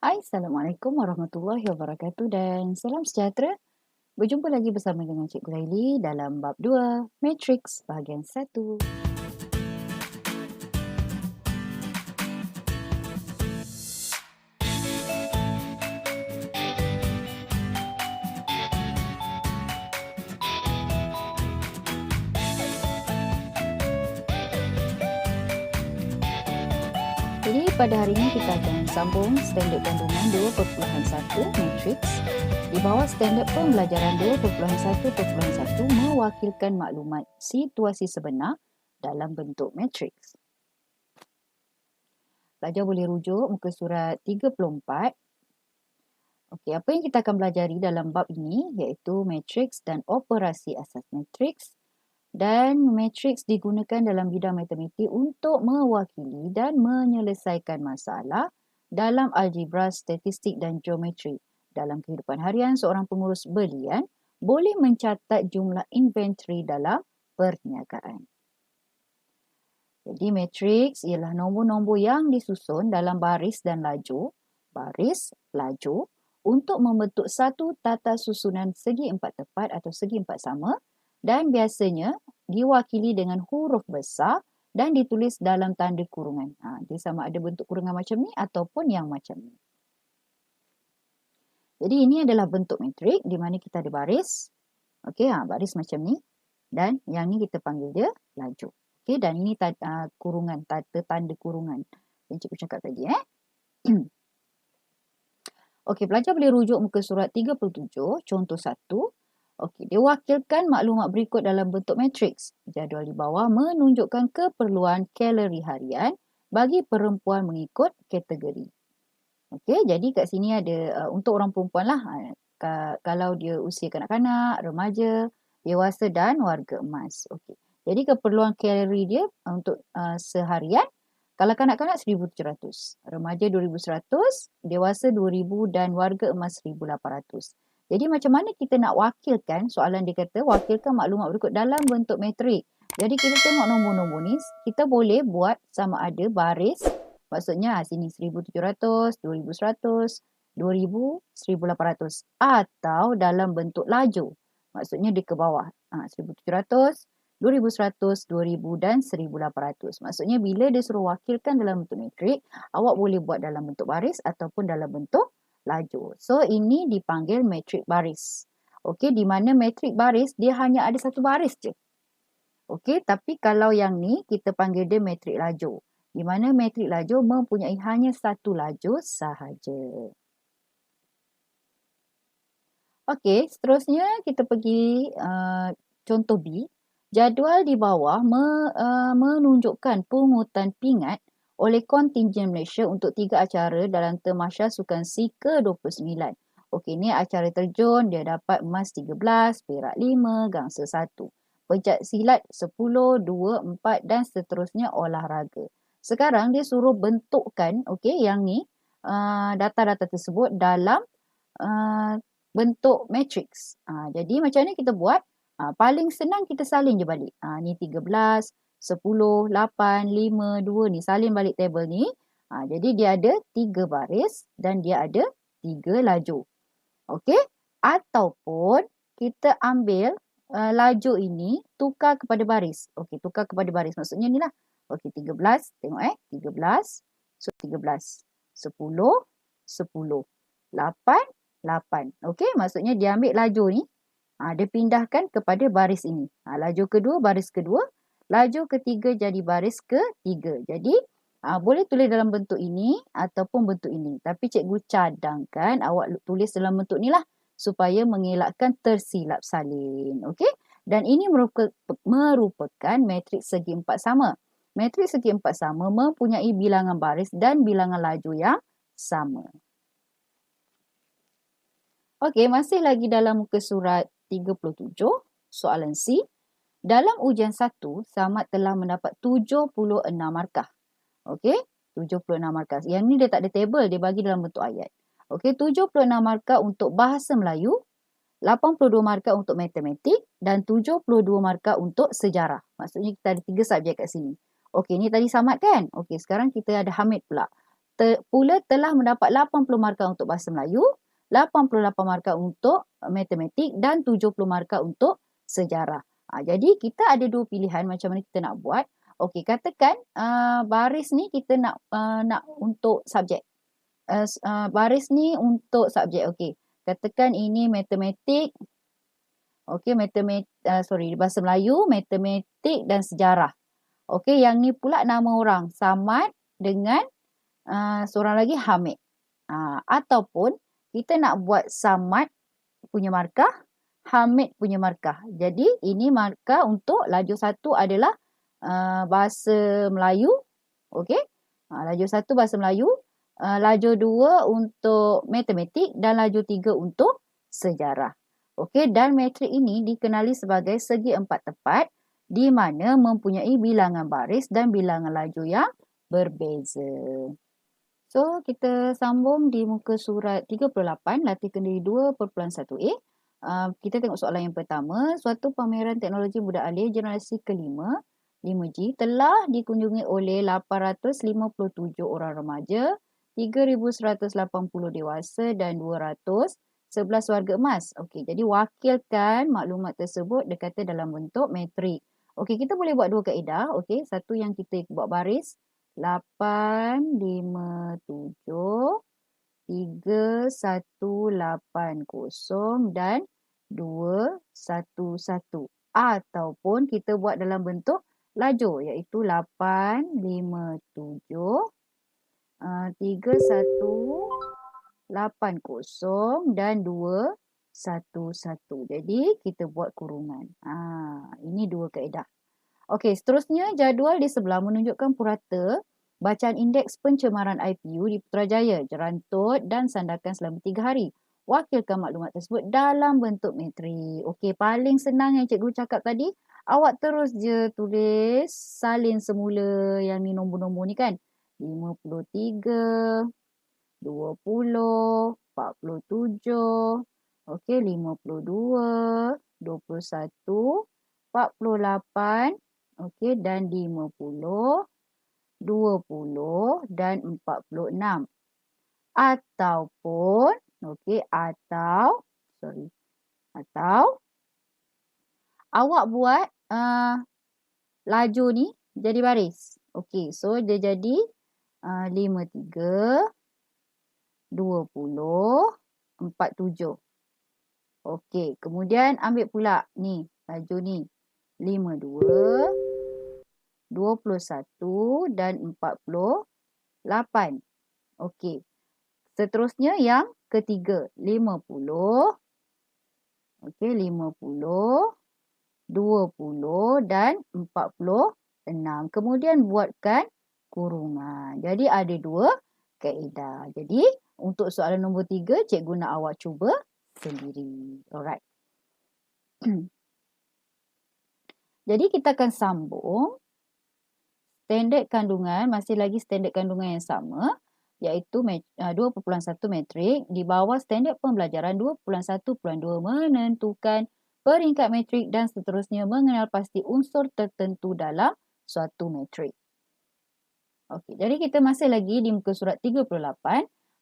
Hai, Assalamualaikum warahmatullahi wabarakatuh dan salam sejahtera. Berjumpa lagi bersama dengan Cikgu Laili dalam bab 2, Matrix bahagian 1. Jadi pada hari ini kita akan sambung standard kandungan 2.1 Matrix. Di bawah standard pembelajaran 2.1.1 mewakilkan maklumat situasi sebenar dalam bentuk matrix. Pelajar boleh rujuk muka surat 34. Okey, apa yang kita akan pelajari dalam bab ini iaitu matrix dan operasi asas matrix. Dan matrix digunakan dalam bidang matematik untuk mewakili dan menyelesaikan masalah dalam algebra, statistik dan geometri. Dalam kehidupan harian, seorang pengurus belian boleh mencatat jumlah inventory dalam perniagaan. Jadi matrix ialah nombor-nombor yang disusun dalam baris dan laju, untuk membentuk satu tata susunan segi empat tepat atau segi empat sama dan biasanya diwakili dengan huruf besar dan ditulis dalam tanda kurungan. Dia sama ada bentuk kurungan macam ni ataupun yang macam ni. Jadi ini adalah bentuk matrik di mana kita ada baris. Okey, baris macam ni dan yang ni kita panggil dia laju. Okey, dan ini kurungan, tanda kurungan yang cikgu cakap tadi. Okey, pelajar boleh rujuk muka surat 37, contoh 1. Okey, dia wakilkan maklumat berikut dalam bentuk matriks. Jadual di bawah menunjukkan keperluan kalori harian bagi perempuan mengikut kategori. Okey, jadi kat sini ada untuk orang perempuan lah. Kalau dia usia kanak-kanak, remaja, dewasa dan warga emas. Okey. Jadi keperluan kalori dia untuk seharian, kalau kanak-kanak 1,700, remaja 2,100, dewasa 2,000 dan warga emas 1,800. Jadi macam mana kita nak wakilkan, soalan dia kata wakilkan maklumat berikut dalam bentuk matrik. Jadi kita tengok nombor-nombor ni, kita boleh buat sama ada baris, maksudnya sini 1,700, 2,100, 2,000, 1,800 atau dalam bentuk laju. Maksudnya dia ke bawah. 1,700, 2,100, 2,000 dan 1,800. Maksudnya bila dia suruh wakilkan dalam bentuk matrik, awak boleh buat dalam bentuk baris ataupun dalam bentuk laju. So ini dipanggil matrik baris. Okey, di mana matrik baris dia hanya ada satu baris je. Okey, tapi kalau yang ni kita panggil dia matrik laju. Di mana matrik laju mempunyai hanya satu laju sahaja. Okey, seterusnya kita pergi contoh B. Jadual di bawah menunjukkan pungutan pingat oleh kontingen Malaysia untuk 3 acara dalam Tamasya Sukan C ke-29. Okey, ni acara terjun, dia dapat emas 13, perak 5, gangsa 1. Pencak silat 10, 2, 4 dan seterusnya olahraga. Sekarang dia suruh bentukkan, okey, yang ni, data-data tersebut dalam bentuk matrix. Jadi macam mana kita buat? Paling senang kita salin je balik. Ni 13, 10, 8, 5, 2 ni. Salin balik table ni. Jadi dia ada 3 baris dan dia ada 3 laju. Okey? Ataupun kita ambil laju ini tukar kepada baris. Okey, tukar kepada baris. Maksudnya ni lah. Okey, 13. Tengok 13. So 13. 10, 10. 8, 8. Okey, maksudnya dia ambil laju ni. Dia pindahkan kepada baris ini. Laju kedua, baris kedua. Laju ketiga jadi baris ketiga. Jadi, boleh tulis dalam bentuk ini ataupun bentuk ini. Tapi cikgu cadangkan awak tulis dalam bentuk ni lah. Supaya mengelakkan tersilap salin. Okey? Dan ini merupakan matriks segi empat sama. Matriks segi empat sama mempunyai bilangan baris dan bilangan laju yang sama. Okey, masih lagi dalam muka surat 37, soalan C. Dalam ujian 1, Samad telah mendapat 76 markah. Okey, 76 markah. Yang ni dia tak ada table, dia bagi dalam bentuk ayat. Okey, 76 markah untuk bahasa Melayu, 82 markah untuk matematik dan 72 markah untuk sejarah. Maksudnya kita ada 3 subjek kat sini. Okey, ni tadi Samad kan? Okey, sekarang kita ada Hamid pula. pula telah mendapat 80 markah untuk Bahasa Melayu, 88 markah untuk Matematik dan 70 markah untuk Sejarah. Jadi kita ada dua pilihan macam mana kita nak buat. Okey, katakan baris ni kita nak untuk subjek. Baris ni untuk subjek. Okey, katakan ini Matematik. Okey, Bahasa Melayu, Matematik dan Sejarah. Okey, yang ni pula nama orang Samad dengan seorang lagi Hamid. Ataupun kita nak buat Samad punya markah, Hamid punya markah. Jadi ini markah untuk laju 1 adalah Bahasa Melayu. Okey, laju 1 Bahasa Melayu, laju 2 untuk Matematik dan laju 3 untuk Sejarah. Okey, dan metrik ini dikenali sebagai segi empat tepat di mana mempunyai bilangan baris dan bilangan laju yang berbeza. So, kita sambung di muka surat 38, latih kendiri 2.1a. Kita tengok soalan yang pertama. Suatu pameran teknologi budak alih generasi kelima, 5G, telah dikunjungi oleh 857 orang remaja, 3,180 dewasa dan 211 warga emas. Okey, jadi wakilkan maklumat tersebut dia kata dalam bentuk matrik. Okey, kita boleh buat dua kaedah. Okey, satu yang kita buat baris 8, 5, 7, 3, 1, 8, 0 dan 2, 1, 1. Ataupun kita buat dalam bentuk lajur iaitu 8, 5, 7, 3, 1, 8, 0 dan 2, 1, 1. Jadi kita buat kurungan. Ini dua kaedah. Okey, seterusnya jadual di sebelah menunjukkan purata bacaan indeks pencemaran IPU di Putrajaya, Jerantut dan Sandakan selama 3 hari. Wakilkan maklumat tersebut dalam bentuk matrik. Okey, paling senang yang cikgu cakap tadi, awak terus je tulis salin semula yang ni nombor-nombor ni kan. 53, 20, 47, okey 52, 21, 48, okey dan 50, 20 dan 46. Ataupun okey atau awak buat laju ni jadi baris. Okey, so dia jadi 53, 20, 47. Okey, kemudian ambil pula ni, laju ni. 52, 21 dan 48. Okey. Seterusnya yang ketiga, 50. Okey, 50, 20 dan 46. Kemudian buatkan kurungan. Jadi ada dua kaedah. Jadi untuk soalan nombor 3, cikgu nak awak cuba sendiri. Alright. Jadi kita akan sambung standard kandungan, masih lagi standard kandungan yang sama, iaitu 2.1 matrik di bawah standard pembelajaran 2.1.2 menentukan peringkat matrik dan seterusnya mengenal pasti unsur tertentu dalam suatu matrik. Okey, jadi kita masih lagi di muka surat 38.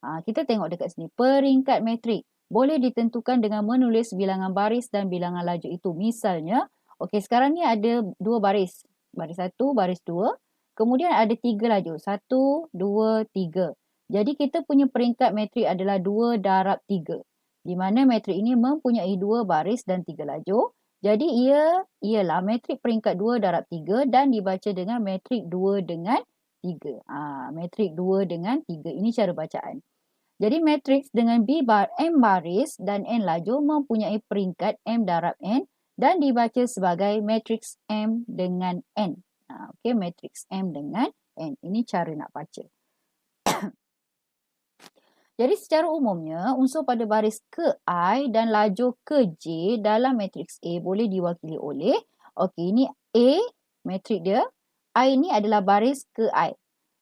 Kita tengok dekat sini. Peringkat matrik boleh ditentukan dengan menulis bilangan baris dan bilangan laju itu. Misalnya, okey sekarang ni ada dua baris. Baris 1, baris 2. Kemudian ada 3 laju. 1, 2, 3. Jadi kita punya peringkat matrik adalah 2 darab 3. Di mana matrik ini mempunyai 2 baris dan 3 laju. Jadi ia ialah matrik peringkat 2 darab 3 dan dibaca dengan matrik 2 dengan 3. Matrik 2 dengan 3. Ini cara bacaan. Jadi matriks dengan M baris dan N laju mempunyai peringkat M darab N dan dibaca sebagai matriks M dengan N. Okey, matriks M dengan N. Ini cara nak baca. Jadi secara umumnya unsur pada baris ke I dan laju ke J dalam matriks A boleh diwakili oleh, okey ini A matrik dia, I ini adalah baris ke I.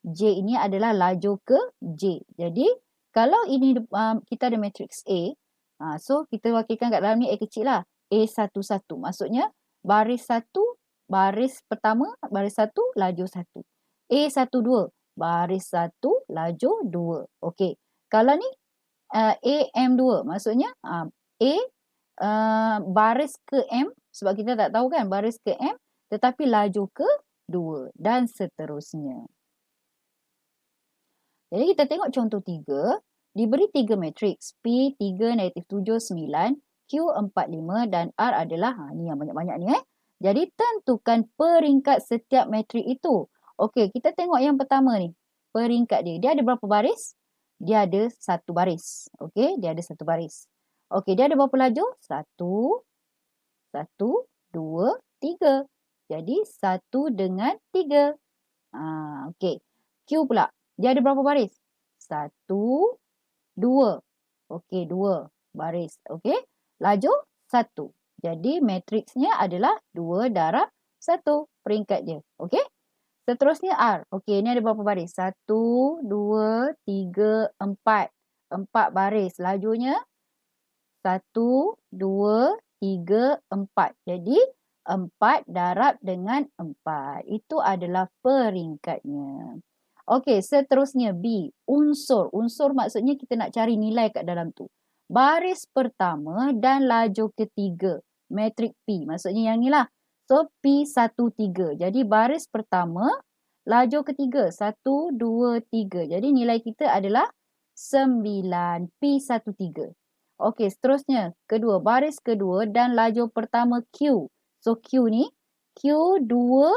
J ini adalah laju ke J. Jadi kalau ini kita ada matriks A, so kita wakilkan kat dalam ni A kecil lah. A11. Maksudnya baris 1, baris pertama, baris 1, laju 1. A12, baris 1, laju 2. Okey. Kalau ni AM2, maksudnya A baris ke M, sebab kita tak tahu kan baris ke M, tetapi laju ke 2 dan seterusnya. Jadi kita tengok contoh 3, diberi 3 matriks P 3, -7, 9, Q 4, 5 dan R adalah, ni yang banyak-banyak ni Jadi tentukan peringkat setiap matrik itu. Okey, kita tengok yang pertama ni. Peringkat dia. Dia ada berapa baris? Dia ada 1 baris. Okey, dia ada 1 baris. Okey, dia ada berapa laju? 1, 1, 2, 3. Jadi 1 dengan 3. Okey. Q pula. Dia ada berapa baris? 1, 2. Okey, 2 baris. Okey. Laju 1. Jadi matriksnya adalah 2 darab 1 peringkat dia. Okey. Seterusnya R. Okey, ini ada berapa baris? 1, 2, 3, 4. 4 baris. Lajunya 1, 2, 3, 4. Jadi 4 darab dengan 4. Itu adalah peringkatnya. Okey, seterusnya B. Unsur. Unsur maksudnya kita nak cari nilai kat dalam tu. Baris pertama dan laju ketiga. Matrik P. Maksudnya yang ni lah. So, P13. Jadi, baris pertama, laju ketiga. 1, 2, 3. Jadi, nilai kita adalah 9. P13. Okey, seterusnya. Kedua, baris kedua dan laju pertama Q. So, Q ni, Q21.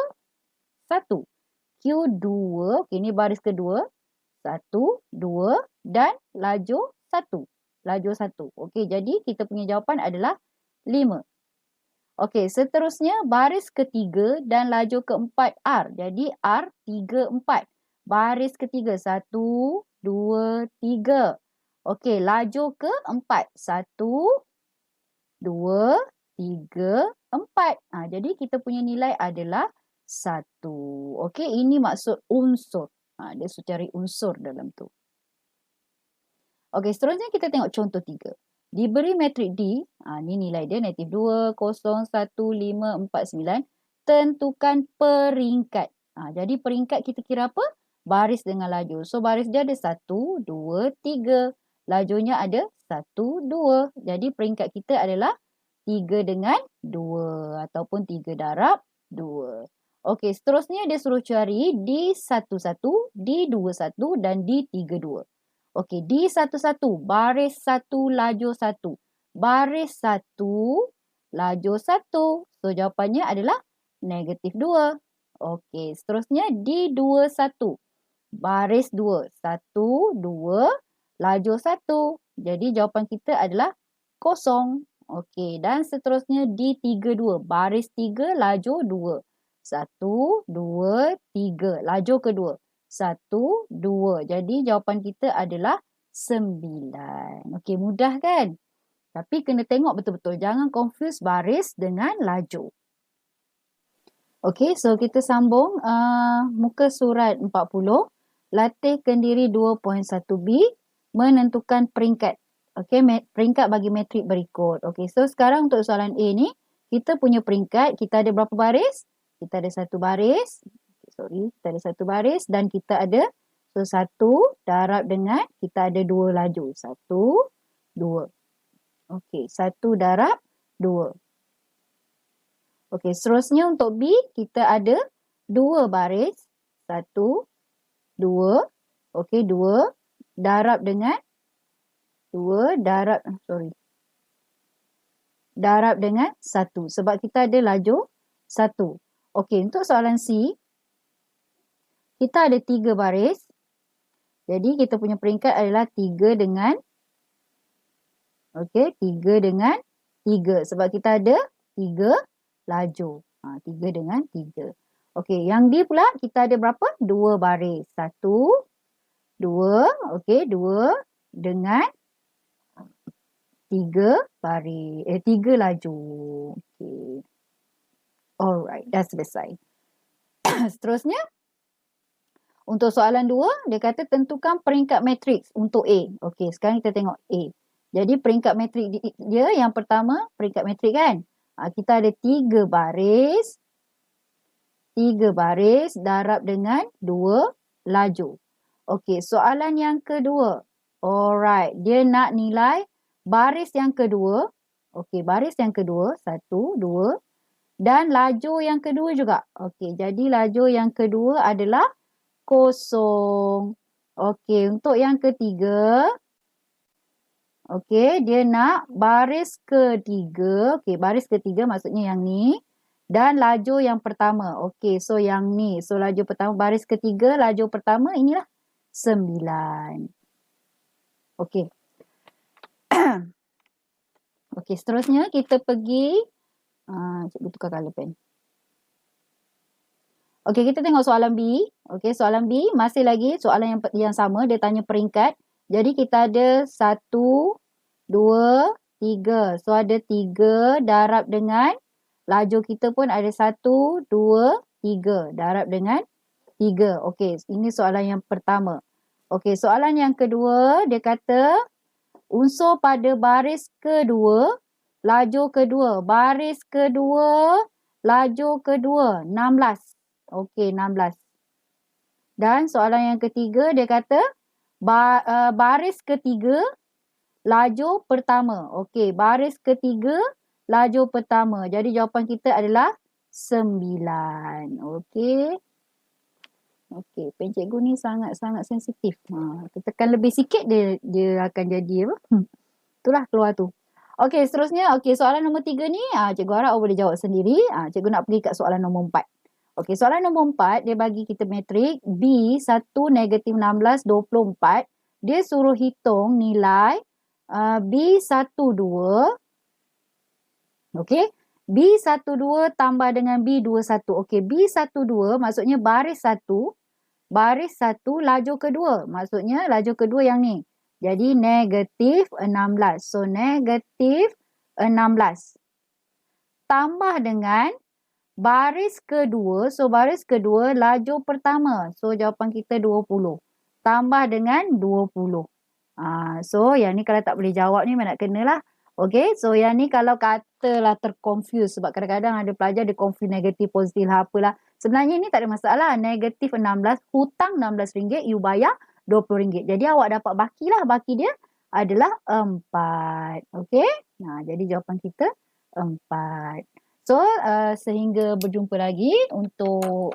Q2, okey, ni baris kedua. 1, 2 dan laju 1. Laju 1. Okey, jadi kita punya jawapan adalah 5. Okey, seterusnya baris ketiga dan laju keempat R. Jadi R 3, 4. Baris ketiga 1, 2, 3. Okey, laju keempat 1, 2, 3, 4. Jadi kita punya nilai adalah 1. Okey, ini maksud unsur. Dia suruh cari unsur dalam tu. Okey, seterusnya kita tengok contoh 3. Diberi matrik D, ni nilai dia -2, 0, 1, 5, 4, 9. Tentukan peringkat. Jadi peringkat kita kira apa? Baris dengan laju. So baris dia ada 1, 2, 3. Lajunya ada 1, 2. Jadi peringkat kita adalah 3 dengan 2 ataupun 3 darab 2. Okey, seterusnya dia suruh cari D11, D21 dan D32. Okey, D11, baris 1, laju 1. Baris 1, laju 1. So, jawapannya adalah -2. Okey, seterusnya D21, baris 2. 1, 2, laju 1. Jadi, jawapan kita adalah 0. Okey, dan seterusnya D32, baris 3, laju 2. 1, 2, 3. Laju kedua. 1, 2. Jadi jawapan kita adalah 9. Okey, mudah kan? Tapi kena tengok betul-betul. Jangan confuse baris dengan laju. Okey, so kita sambung muka surat 40. Latihkan diri 2.1b. Menentukan peringkat. Okey, peringkat bagi matrik berikut. Okey, so sekarang untuk soalan A ni, kita punya peringkat, kita ada berapa baris? Kita ada 1 baris. Kita ada 1 baris dan kita ada 1 darab dengan kita ada 2 laju. 1, 2. Okey, 1 darab 2. Okey, seterusnya untuk B, kita ada 2 baris. 1, 2. Okey, 2 darab dengan 2 darab, darab dengan 1. Sebab kita ada laju 1. Okey, untuk soalan C, kita ada 3 baris. Jadi, kita punya peringkat adalah 3 dengan 3. Sebab kita ada 3 laju. 3 dengan 3. Okey, yang D pula, kita ada berapa? 2 baris. 1, 2. Okey, 2 dengan 3 baris. 3 laju. Okey. Alright, dah selesai. Seterusnya, untuk soalan 2, dia kata tentukan peringkat matriks untuk A. Okey, sekarang kita tengok A. Jadi, peringkat matrik dia yang pertama, peringkat matrik kan? Kita ada 3 baris. 3 baris darab dengan 2 laju. Okey, soalan yang kedua. Alright, dia nak nilai baris yang kedua. Okey, baris yang kedua. 1, 2. Dan laju yang kedua juga. Okey, jadi laju yang kedua adalah 0. Okey, untuk yang ketiga. Okey, dia nak baris ketiga. Okey, baris ketiga maksudnya yang ni. Dan laju yang pertama. Okey, so yang ni. So, laju pertama, baris ketiga, laju pertama inilah 9. Okey. Okey, seterusnya kita pergi. Cikgu tukar colour pen. Okey, kita tengok soalan B. Okey, soalan B masih lagi soalan yang sama. Dia tanya peringkat. Jadi kita ada 1, 2, 3. So ada 3 darab dengan laju kita pun ada 1, 2, 3. Darab dengan 3. Okey, ini soalan yang pertama. Okey, soalan yang kedua dia kata unsur pada baris kedua, laju kedua. Baris kedua, laju kedua 16. Okey, 16. Dan soalan yang ketiga dia kata baris ketiga, laju pertama. Okey, baris ketiga, laju pertama. Jadi jawapan kita adalah 9. Okey. Okey, pen cikgu ni sangat-sangat sensitif. Kita tekan lebih sikit dia akan jadi apa? Itulah keluar tu. Okey, seterusnya. Okey, soalan nombor 3 ni cikgu harap awak boleh jawab sendiri. Cikgu nak pergi kat soalan nombor 4. Okey, soalan nombor 4 dia bagi kita matrik B 1, -16, 24. Dia suruh hitung nilai B12. Okey, B12 tambah dengan B21. Okey, B12 maksudnya baris 1. Baris 1 laju kedua. Maksudnya laju kedua yang ni. Jadi negatif 16. So negatif 16. Tambah dengan baris kedua. So baris kedua laju pertama. So jawapan kita 20. Tambah dengan 20. So yang ni kalau tak boleh jawab ni nak kenalah. Okay, so yang ni kalau katalah terconfuse sebab kadang-kadang ada pelajar dia confuse negatif, positif lah apalah. Sebenarnya ni tak ada masalah. Negatif 16, hutang RM16, you bayar RM20. Jadi awak dapat baki lah. Baki dia adalah 4. Okay, jadi jawapan kita 4. So, sehingga berjumpa lagi untuk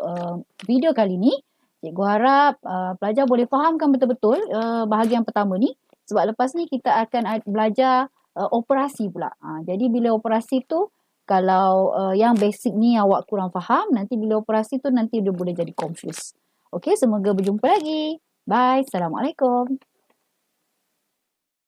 video kali ni. Cikgu harap pelajar boleh fahamkan betul-betul bahagian pertama ni. Sebab lepas ni kita akan belajar operasi pula. Jadi bila operasi tu, kalau yang basic ni awak kurang faham, nanti bila operasi tu nanti dia boleh jadi confuse. Okey, semoga berjumpa lagi. Bye. Assalamualaikum.